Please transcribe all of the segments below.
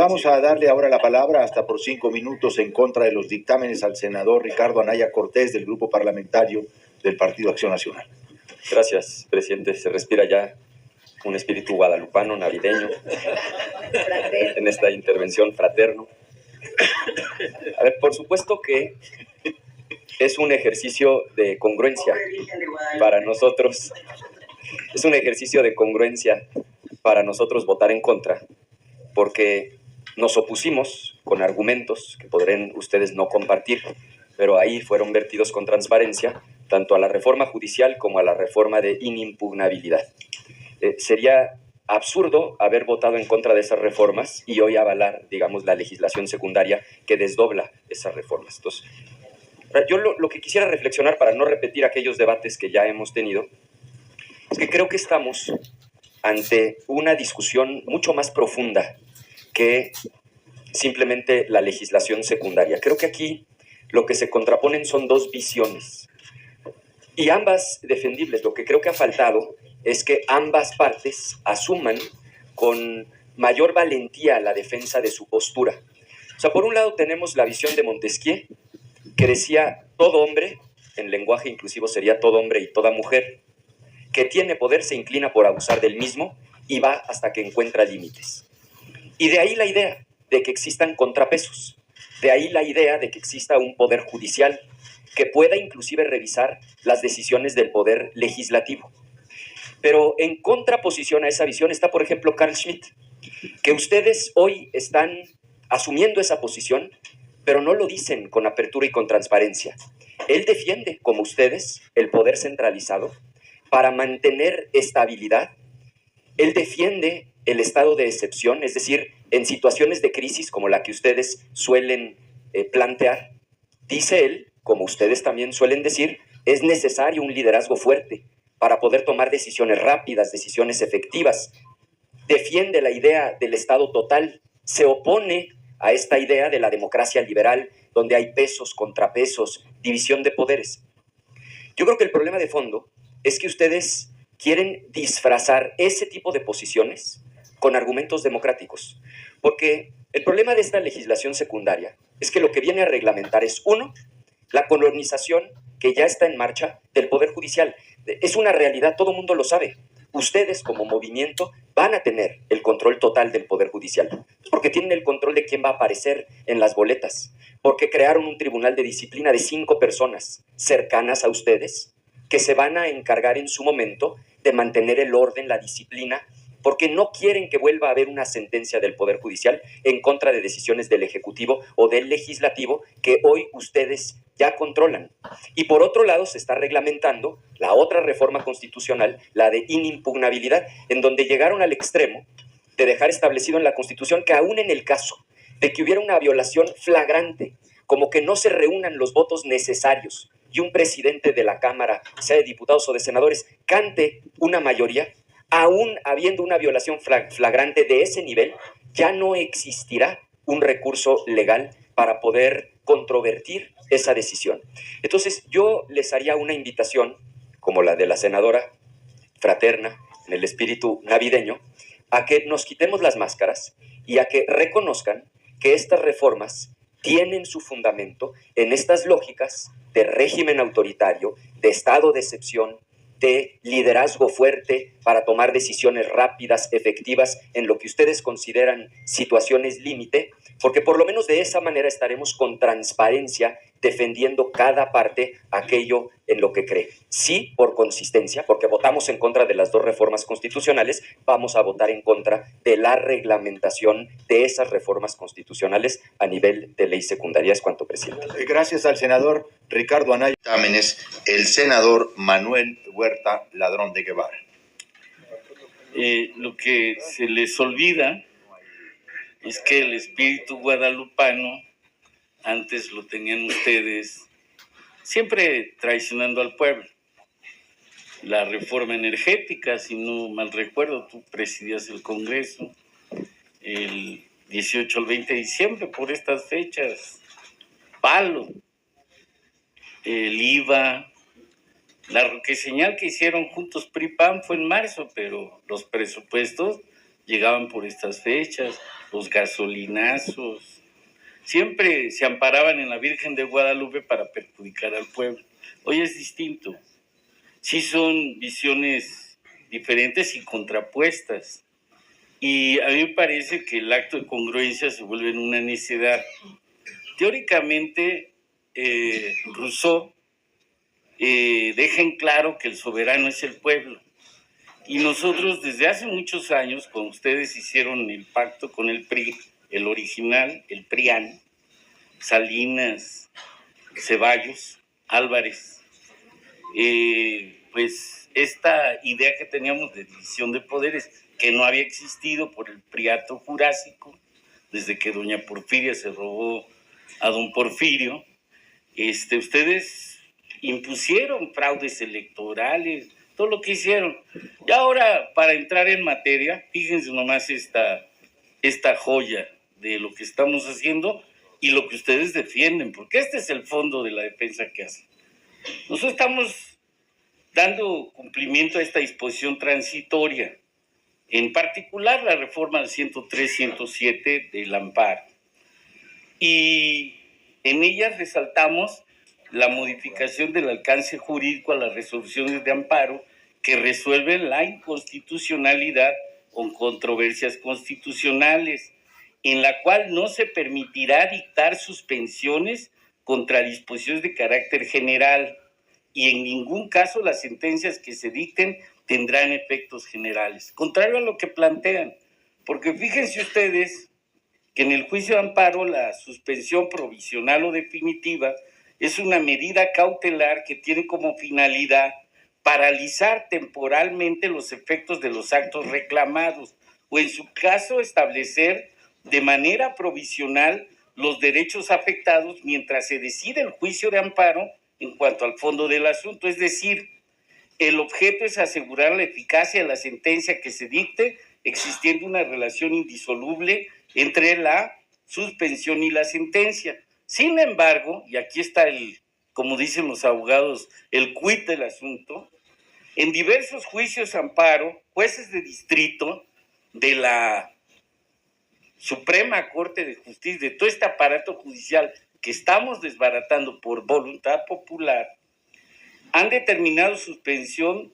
Vamos a darle ahora la palabra hasta por 5 minutos en contra de los dictámenes al senador Ricardo Anaya Cortés del Grupo Parlamentario del Partido Acción Nacional. Gracias, presidente. Se respira ya un espíritu guadalupano, navideño, en esta intervención fraterno. A ver, por supuesto que es un ejercicio de congruencia para nosotros. Es un ejercicio de congruencia para nosotros votar en contra, porque nos opusimos con argumentos que podrán ustedes no compartir, pero ahí fueron vertidos con transparencia, tanto a la reforma judicial como a la reforma de inimpugnabilidad. Sería absurdo haber votado en contra de esas reformas y hoy avalar, digamos, la legislación secundaria que desdobla esas reformas. Entonces, yo lo que quisiera reflexionar para no repetir aquellos debates que ya hemos tenido, es que creo que estamos ante una discusión mucho más profunda que simplemente la legislación secundaria. Creo que aquí lo que se contraponen son dos visiones y ambas defendibles. Lo que creo que ha faltado es que ambas partes asuman con mayor valentía la defensa de su postura. O sea, por un lado tenemos la visión de Montesquieu, que decía todo hombre, en lenguaje inclusivo sería todo hombre y toda mujer, que tiene poder se inclina por abusar del mismo y va hasta que encuentra límites. Y de ahí la idea de que existan contrapesos, de ahí la idea de que exista un poder judicial que pueda inclusive revisar las decisiones del poder legislativo. Pero en contraposición a esa visión está, por ejemplo, Carl Schmitt, que ustedes hoy están asumiendo esa posición, pero no lo dicen con apertura y con transparencia. Él defiende, como ustedes, el poder centralizado para mantener estabilidad. Él defiende el estado de excepción, es decir, en situaciones de crisis como la que ustedes suelen plantear, dice él, como ustedes también suelen decir, es necesario un liderazgo fuerte para poder tomar decisiones rápidas, decisiones efectivas. Defiende la idea del Estado total, se opone a esta idea de la democracia liberal, donde hay pesos, contrapesos, división de poderes. Yo creo que el problema de fondo es que ustedes quieren disfrazar ese tipo de posiciones con argumentos democráticos, porque el problema de esta legislación secundaria es que lo que viene a reglamentar es, uno, la colonización que ya está en marcha del Poder Judicial. Es una realidad, todo el mundo lo sabe. Ustedes como movimiento van a tener el control total del Poder Judicial, porque tienen el control de quién va a aparecer en las boletas, porque crearon un tribunal de disciplina de 5 personas cercanas a ustedes, que se van a encargar en su momento de mantener el orden, la disciplina, porque no quieren que vuelva a haber una sentencia del Poder Judicial en contra de decisiones del Ejecutivo o del Legislativo que hoy ustedes ya controlan. Y por otro lado se está reglamentando la otra reforma constitucional, la de inimpugnabilidad, en donde llegaron al extremo de dejar establecido en la Constitución que aún en el caso de que hubiera una violación flagrante, como que no se reúnan los votos necesarios y un presidente de la Cámara, sea de diputados o de senadores, cante una mayoría, aún habiendo una violación flagrante de ese nivel, ya no existirá un recurso legal para poder controvertir esa decisión. Entonces, yo les haría una invitación, como la de la senadora fraterna, en el espíritu navideño, a que nos quitemos las máscaras y a que reconozcan que estas reformas tienen su fundamento en estas lógicas de régimen autoritario, de estado de excepción, de liderazgo fuerte para tomar decisiones rápidas, efectivas, en lo que ustedes consideran situaciones límite, porque por lo menos de esa manera estaremos con transparencia defendiendo cada parte aquello en lo que cree. Sí, por consistencia, porque votamos en contra de las 2 reformas constitucionales, vamos a votar en contra de la reglamentación de esas reformas constitucionales a nivel de ley secundaria. Es cuanto, presidente. Gracias al senador Ricardo Anaya. El senador Manuel Huerta Ladrón de Guevara. Lo que se les olvida es que el espíritu guadalupano antes lo tenían ustedes siempre traicionando al pueblo. La reforma energética, si no mal recuerdo, tú presidías el Congreso el 18 al 20 de diciembre por estas fechas. Palo. El IVA, la señal que hicieron juntos PRI-PAN fue en marzo, pero los presupuestos llegaban por estas fechas. los gasolinazos, siempre se amparaban en la Virgen de Guadalupe para perjudicar al pueblo. Hoy es distinto. Sí son visiones diferentes y contrapuestas. Y a mí me parece que el acto de congruencia se vuelve en una necedad. Teóricamente, Rousseau deja en claro que el soberano es el pueblo. Y nosotros desde hace muchos años, cuando ustedes hicieron el pacto con el PRI, el original, el PRIAN, Salinas, Ceballos, Álvarez, pues esta idea que teníamos de división de poderes, que no había existido por el Priato Jurásico, desde que doña Porfiria se robó a don Porfirio, ustedes impusieron fraudes electorales, todo lo que hicieron. Y ahora, para entrar en materia, fíjense nomás esta joya de lo que estamos haciendo y lo que ustedes defienden, porque este es el fondo de la defensa que hacen. Nosotros estamos dando cumplimiento a esta disposición transitoria, en particular la reforma del 103-107 del amparo. Y en ella resaltamos la modificación del alcance jurídico a las resoluciones de amparo que resuelven la inconstitucionalidad o controversias constitucionales, en la cual no se permitirá dictar suspensiones contra disposiciones de carácter general y en ningún caso las sentencias que se dicten tendrán efectos generales, contrario a lo que plantean, porque fíjense ustedes que en el juicio de amparo la suspensión provisional o definitiva es una medida cautelar que tiene como finalidad paralizar temporalmente los efectos de los actos reclamados o en su caso establecer de manera provisional los derechos afectados mientras se decide el juicio de amparo en cuanto al fondo del asunto. Es decir, el objeto es asegurar la eficacia de la sentencia que se dicte, existiendo una relación indisoluble entre la suspensión y la sentencia. Sin embargo, y aquí está como dicen los abogados, el quid del asunto, en diversos juicios amparo, jueces de distrito de la Suprema Corte de Justicia, de todo este aparato judicial que estamos desbaratando por voluntad popular, han determinado suspensión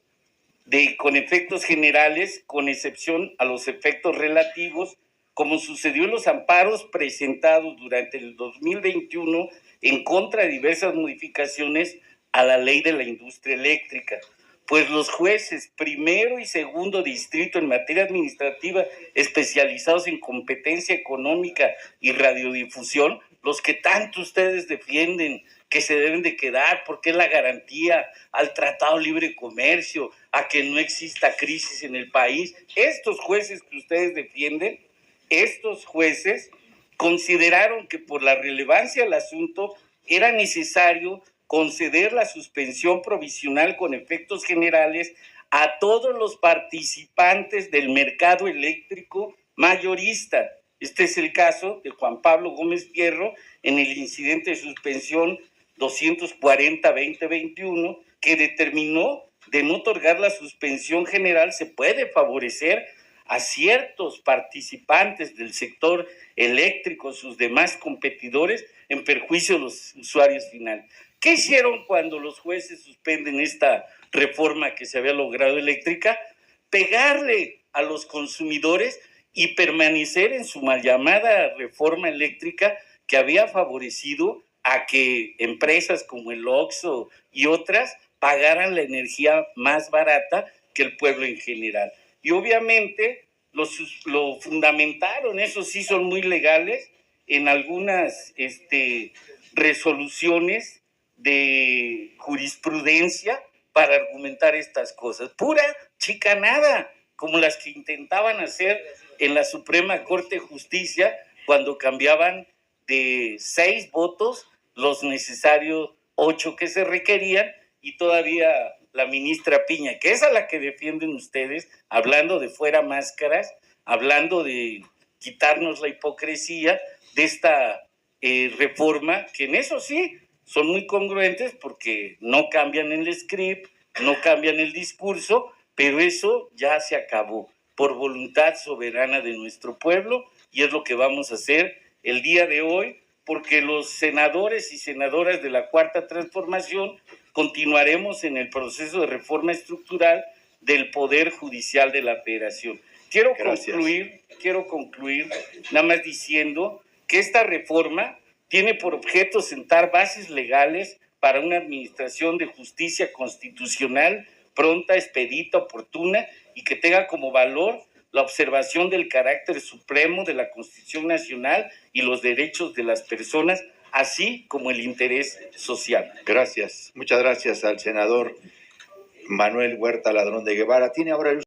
con efectos generales, con excepción a los efectos relativos, como sucedió en los amparos presentados durante el 2021 en contra de diversas modificaciones a la ley de la industria eléctrica, pues los jueces primero y segundo distrito en materia administrativa especializados en competencia económica y radiodifusión, los que tanto ustedes defienden que se deben de quedar porque es la garantía al Tratado de Libre Comercio, a que no exista crisis en el país, estos jueces que ustedes defienden, estos jueces consideraron que por la relevancia del asunto era necesario conceder la suspensión provisional con efectos generales a todos los participantes del mercado eléctrico mayorista. Este es el caso de Juan Pablo Gómez Fierro en el incidente de suspensión 240-2021, que determinó de no otorgar la suspensión general se puede favorecer a ciertos participantes del sector eléctrico, sus demás competidores, en perjuicio de los usuarios finales. ¿Qué hicieron cuando los jueces suspenden esta reforma que se había logrado eléctrica? Pegarle a los consumidores y permanecer en su mal llamada reforma eléctrica que había favorecido a que empresas como el Oxxo y otras pagaran la energía más barata que el pueblo en general. Y obviamente lo fundamentaron, eso sí son muy legales, en algunas resoluciones de jurisprudencia para argumentar estas cosas. Pura chicanada, como las que intentaban hacer en la Suprema Corte de Justicia cuando cambiaban de 6 votos los necesarios 8 que se requerían, y todavía la ministra Piña, que es a la que defienden ustedes, hablando de fuera máscaras, hablando de quitarnos la hipocresía de esta reforma, que en eso sí son muy congruentes porque no cambian el script, no cambian el discurso, pero eso ya se acabó por voluntad soberana de nuestro pueblo, y es lo que vamos a hacer el día de hoy, porque los senadores y senadoras de la Cuarta Transformación continuaremos en el proceso de reforma estructural del Poder Judicial de la Federación. Quiero concluir nada más diciendo que esta reforma tiene por objeto sentar bases legales para una administración de justicia constitucional pronta, expedita, oportuna y que tenga como valor la observación del carácter supremo de la Constitución Nacional y los derechos de las personas, así como el interés social. Gracias. Muchas gracias al senador Manuel Huerta Ladrón de Guevara. Tiene ahora el